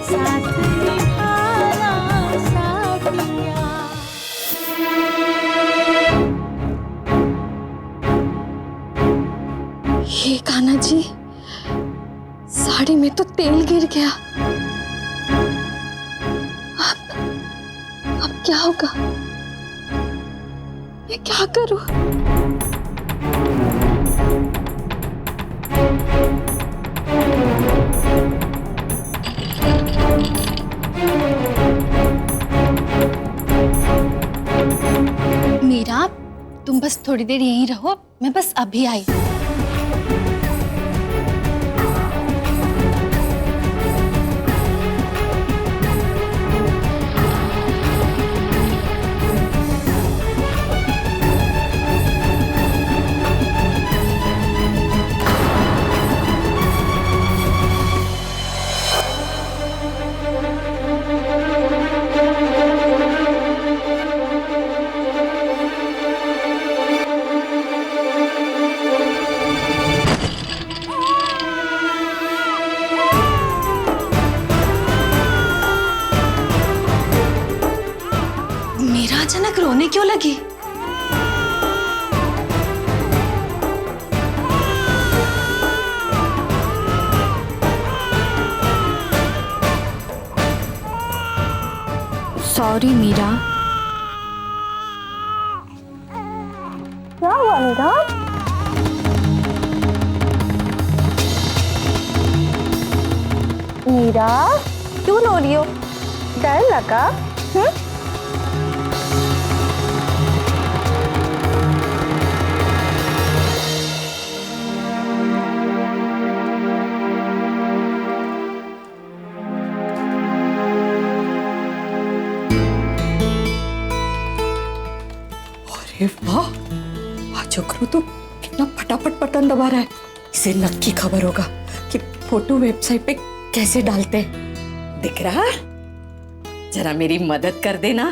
साथ निभाना साथिया। ये कान्हा जी, साड़ी में तो तेल गिर गया। अब क्या होगा? मैं क्या करूं? मीरा, तुम बस थोड़ी देर यहीं रहो, मैं बस अभी आई। मीरा अचानक रोने क्यों लगी? सॉरी मीरा। क्या हुआ मीरा? मीरा क्यों रो रही हो? डर लगा? अरे वाह, आज छोकरो तो कितना फटाफट बटन दबा रहा है। इसे नक्की खबर होगा कि फोटो वेबसाइट पे कैसे डालते हैं। दिख रहा है? जरा मेरी मदद कर देना।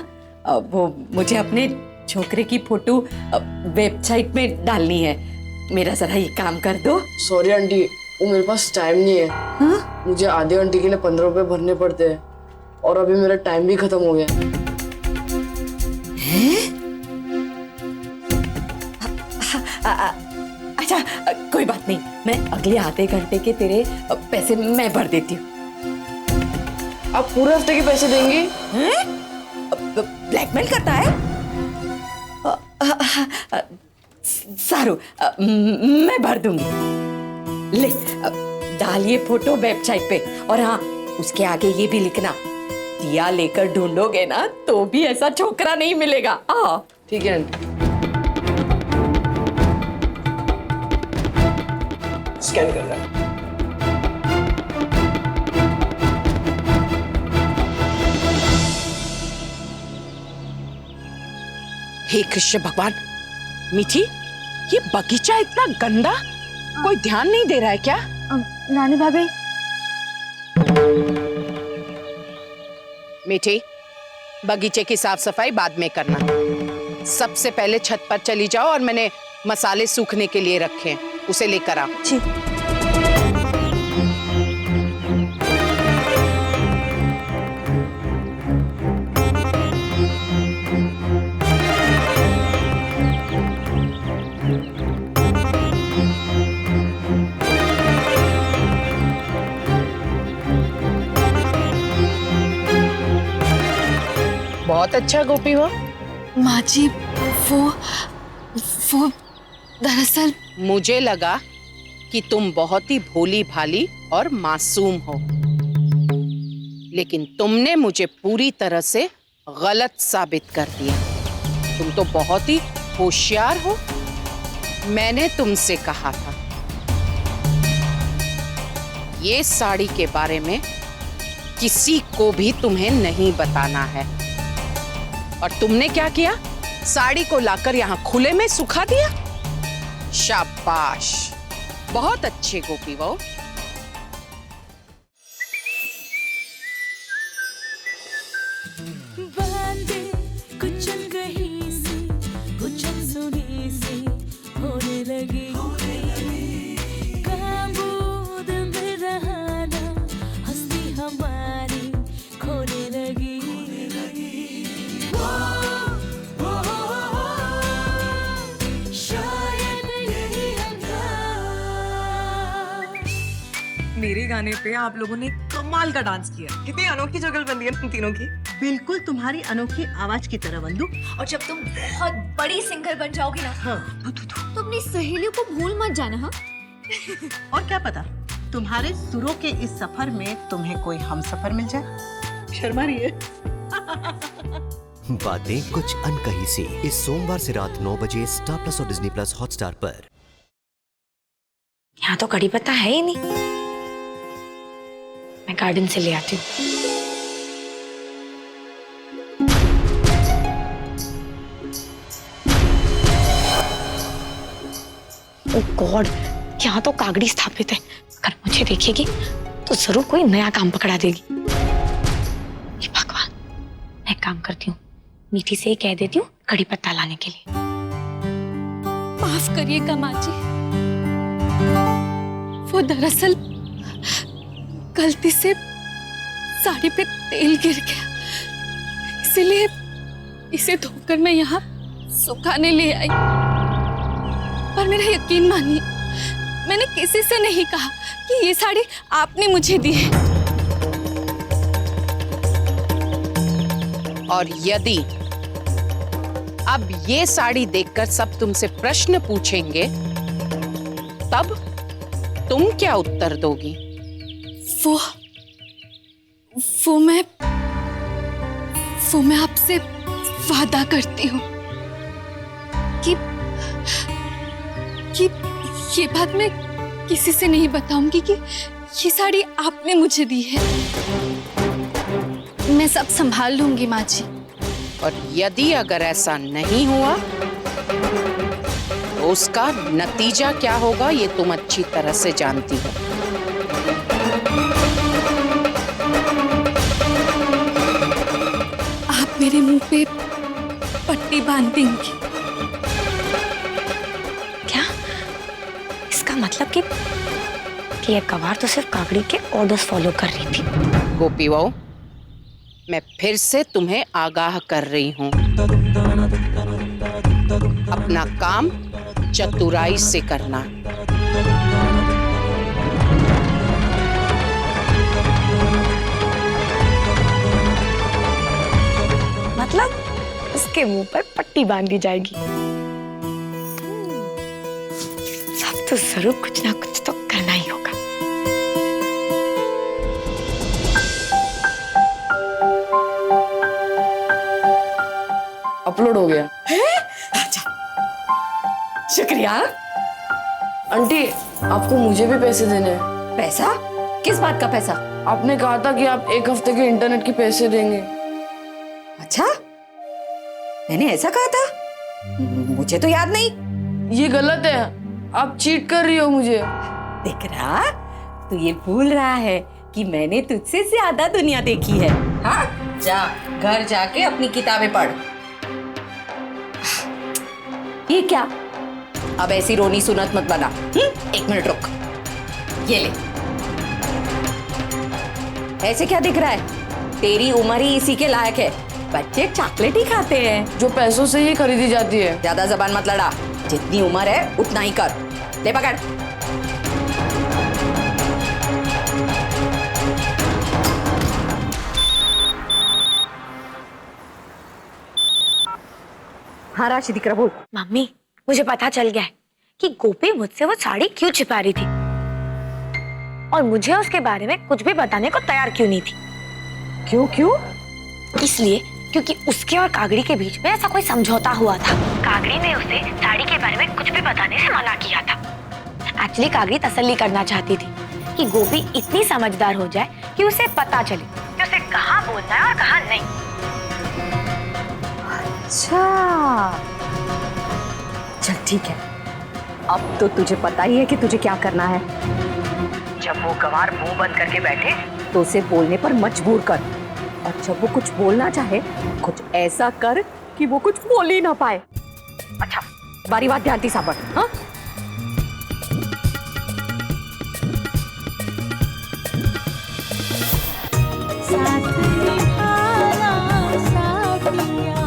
वो मुझे अपने छोकरे की फोटो वेबसाइट में डालनी है। मेरा जरा ये काम कर दो। सॉरी आंटी, वो मेरे पास टाइम नहीं है। हाँ? मुझे आधे घंटे के लिए 15 रुपए भरने पड़ते हैं और अभी मेरा टाइम भी खत्म हो गया है? अच्छा, कोई बात नहीं, मैं अगले आधे घंटे के तेरे पैसे मैं भर देती हूँ। आप पूरे हफ्ते के पैसे देंगी? ब्लैकमेल करता है? सारू, मैं भर दूंगी। ले, डालिए फोटो वेबसाइट पे। और हाँ, उसके आगे ये भी लिखना, दिया लेकर ढूंढोगे ना तो भी ऐसा छोकरा नहीं मिलेगा। ठीक है आंटी। स्कैन कर रहा है। हे कृष्ण भगवान, मीठी, ये बगीचा इतना गंदा, कोई ध्यान नहीं दे रहा है क्या? नानी भाभी। मीठी, बगीचे की साफ सफाई बाद में करना। सबसे पहले छत पर चली जाओ और मैंने मसाले सूखने के लिए रखे हैं, उसे लेकर आओ। जी। बहुत अच्छा गोपी हो। माँ जी, वो दरअसल मुझे लगा कि तुम बहुत ही भोली भाली और मासूम हो, लेकिन तुमने मुझे पूरी तरह से गलत साबित कर दिया। तुम तो बहुत ही होशियार हो। मैंने तुमसे कहा था ये साड़ी के बारे में किसी को भी तुम्हें नहीं बताना है। और तुमने क्या किया? साड़ी को लाकर यहाँ खुले में सुखा दिया। शाबाश, बहुत अच्छे गोपी बहू। बांधे कुछ कहीं से कुछ सुनी सी होने लगी, काबू दिल में रहा ना हंसी हमारी मेरे गाने पे आप लोगों ने कमाल का डांस किया। कितनी अनोखी जुगलबंदी है तुम तीनों की। बिल्कुल तुम्हारी अनोखी आवाज की तरह बंदू। और जब तुम बहुत बड़ी सिंगर बन जाओगी ना, हाँ तो अपनी सहेलियों को भूल मत जाना। हाँ, और क्या पता तुम्हारे सुरों के इस सफर में तुम्हें कोई हम सफर मिल जाए। शर्मा रही है। बातें कुछ अनकही सी इस सोमवार से रात 9 बजे स्टार प्लस और डिज्नी प्लस हॉटस्टार पर। यहाँ तो कड़ी पत्ता है ही नहीं, मैं गार्डन से ले आती हूँ। ओह गॉड, यहाँ तो कागड़ी स्थापित है। अगर मुझे देखेगी तो जरूर कोई नया काम पकड़ा देगी। हे भगवान, मैं एक काम करती हूँ, मीठी से ही कह देती हूँ कड़ी पत्ता लाने के लिए। माफ करिएगा माँ जी, वो दरअसल गलती से साड़ी पे तेल गिर गया, इसीलिए इसे धोकर मैं यहाँ सुखाने ले आई। पर मेरा यकीन मानिए, मैंने किसी से नहीं कहा कि ये साड़ी आपने मुझे दी है। और यदि अब ये साड़ी देखकर सब तुमसे प्रश्न पूछेंगे, तब तुम क्या उत्तर दोगी? वो मैं आपसे वादा करती हूँ कि ये बात मैं किसी से नहीं बताऊंगी कि ये साड़ी आपने मुझे दी है। मैं सब संभाल लूंगी माँ जी। और यदि अगर ऐसा नहीं हुआ तो उसका नतीजा क्या होगा ये तुम अच्छी तरह से जानती हो। आप मेरे मुंह पे पट्टी बांध देंगी। क्या इसका मतलब कि ये गवार तो सिर्फ कागड़ी के ऑर्डर्स फॉलो कर रही थी? गोपी बहू, मैं फिर से तुम्हें आगाह कर रही हूँ, अपना काम चतुराई से करना। मतलब उसके मुंह पर पट्टी बांधी जाएगी। सब तो जरूर कुछ ना कुछ तो करना ही होगा। अपलोड हो गया। शुक्रिया। आंटी, आपको मुझे भी पैसे देने हैं। पैसा? किस बात का पैसा? आपने कहा था कि आप 1 हफ्ते के इंटरनेट के पैसे देंगे। अच्छा, मैंने ऐसा कहा था? मुझे तो याद नहीं। ये गलत है, आप चीट कर रही हो मुझे। देख रहा, तू ये भूल रहा है कि मैंने तुझसे ज्यादा दुनिया देखी है। हाँ, जा घर जाके अपनी किताबें पढ़। ये क्या? अब ऐसी रोनी सुनत मत बना। 1 मिनट रुक, ये ले। ऐसे क्या दिख रहा है? तेरी उम्र ही इसी के लायक है। बच्चे चॉकलेट ही खाते हैं। जो पैसों से ही खरीदी जाती है। ज्यादा जबान मत लड़ा, जितनी उम्र है उतना ही कर। ले पकड़। हाँ राशि, दिख रहा, बोल। मम्मी, मुझे पता चल गया है कि गोपी मुझसे वो साड़ी क्यों छिपा रही थी और मुझे उसके बारे में कुछ भी बताने को तैयार क्यों नहीं थी। क्यों? इसलिए क्योंकि उसके और कागड़ी के बीच में ऐसा कोई समझौता हुआ था। कागड़ी ने उसे साड़ी के बारे में कुछ भी बताने से मना किया था। एक्चुअली कागड़ी तसल्ली करना चाहती थी कि गोपी इतनी समझदार हो जाए कि उसे पता चले कि उसे कहाँ बोलना है और कहाँ नहीं। अच्छा, चल ठीक है। अब तो तुझे पता ही है कि तुझे क्या करना है। जब वो गंवार मुंह बंद करके बैठे तो उसे बोलने पर मजबूर कर, और जब वो कुछ बोलना चाहे कुछ ऐसा कर कि वो कुछ बोल ही ना पाए। अच्छा, बारी बात ध्यान से साबर। हाँ, साथ निभाना साथिया।